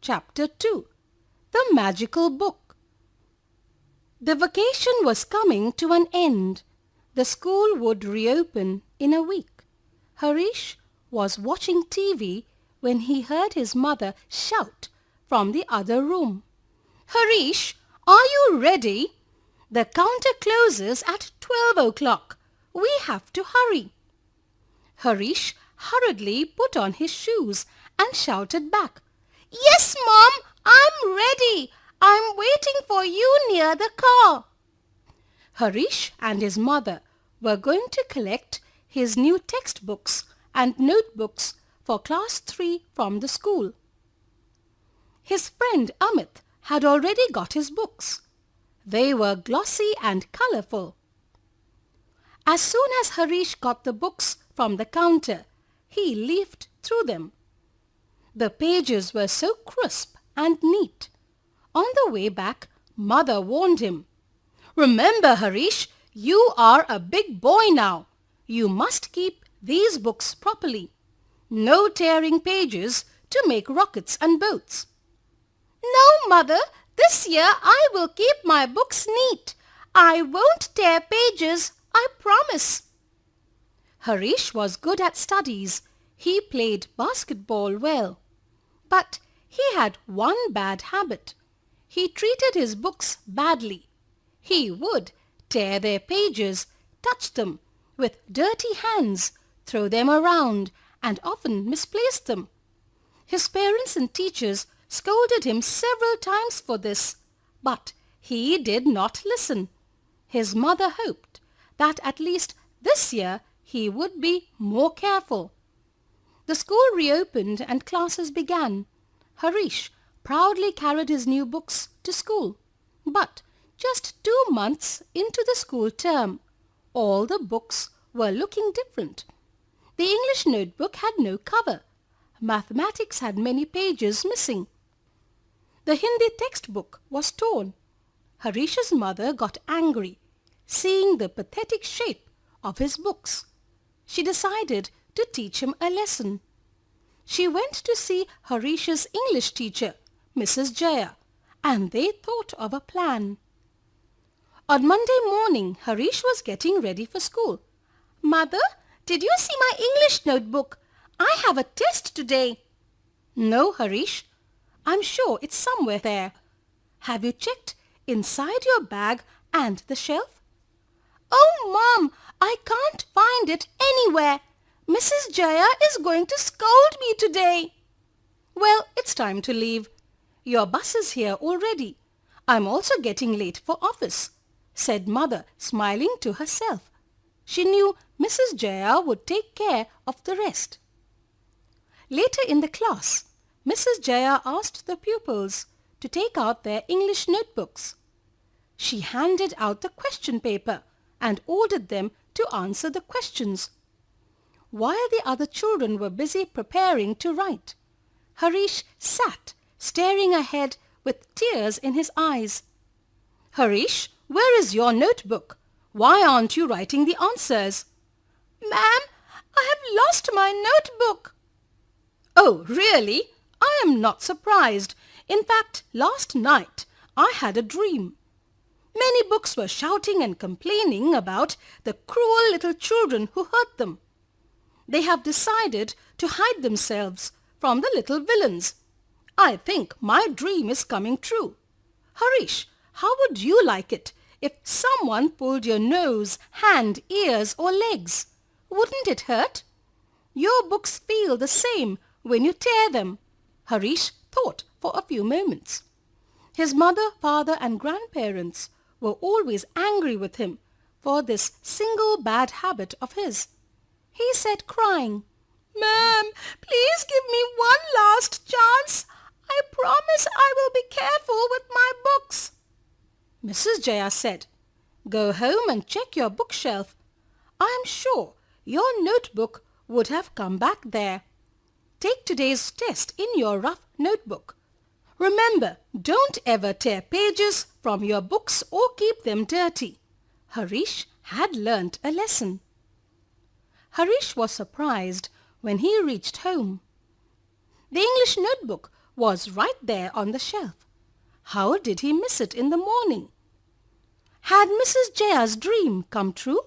Chapter 2. The Magical Book. The vacation was coming to an end. The school would reopen in a week. Harish was watching TV when he heard his mother shout from the other room. "Harish, are you ready? The counter closes at 12 o'clock. We have to hurry." Harish hurriedly put on his shoes and shouted back, "Yes, Mom, I'm ready. I'm waiting for you near the car." Harish and his mother were going to collect his new textbooks and notebooks for Class 3 from the school. His friend Amit had already got his books. They were glossy and colorful. As soon as Harish got the books from the counter, he leafed through them. The pages were so crisp and neat. On the way back, Mother warned him, "Remember, Harish, you are a big boy now. You must keep these books properly. No tearing pages to make rockets and boats." "No, Mother, this year I will keep my books neat. I won't tear pages, I promise." Harish was good at studies. He played basketball well. But he had one bad habit. He treated his books badly. He would tear their pages, touch them with dirty hands, throw them around, and often misplace them. His parents and teachers scolded him several times for this, but he did not listen. His mother hoped that at least this year he would be more careful. The school reopened and classes began. Harish proudly carried his new books to school. But just 2 months into the school term, all the books were looking different. The English notebook had no cover. Mathematics had many pages missing. The Hindi textbook was torn. Harish's mother got angry, seeing the pathetic shape of his books. She decided to teach him a lesson. She went to see Harish's English teacher, Mrs. Jaya, and they thought of a plan. On Monday morning, Harish was getting ready for school. "Mother, did you see my English notebook? I have a test today." "No, Harish. I'm sure it's somewhere there. Have you checked inside your bag and the shelf?" "Oh, Mom, I can't find it anywhere. Mrs. Jaya is going to scold me today." "Well, it's time to leave. Your bus is here already. I'm also getting late for office," said Mother, smiling to herself. She knew Mrs. Jaya would take care of the rest. Later in the class, Mrs. Jaya asked the pupils to take out their English notebooks. She handed out the question paper and ordered them to answer the questions. While the other children were busy preparing to write, Harish sat staring ahead with tears in his eyes. "Harish, where is your notebook? Why aren't you writing the answers?" "Ma'am, I have lost my notebook." "Oh, really? I am not surprised. In fact, last night I had a dream. Many books were shouting and complaining about the cruel little children who hurt them. They have decided to hide themselves from the little villains. I think my dream is coming true. Harish, how would you like it if someone pulled your nose, hand, ears or legs? Wouldn't it hurt? Your books feel the same when you tear them." Harish thought for a few moments. His mother, father and grandparents were always angry with him for this single bad habit of his. He said, crying, "Ma'am, please give me one last chance. I promise I will be careful with my books." Mrs. Jaya said, "Go home and check your bookshelf. I am sure your notebook would have come back there. Take today's test in your rough notebook. Remember, don't ever tear pages from your books or keep them dirty." Harish had learnt a lesson. Harish was surprised when he reached home. The English notebook was right there on the shelf. How did he miss it in the morning? Had Mrs. Jaya's dream come true?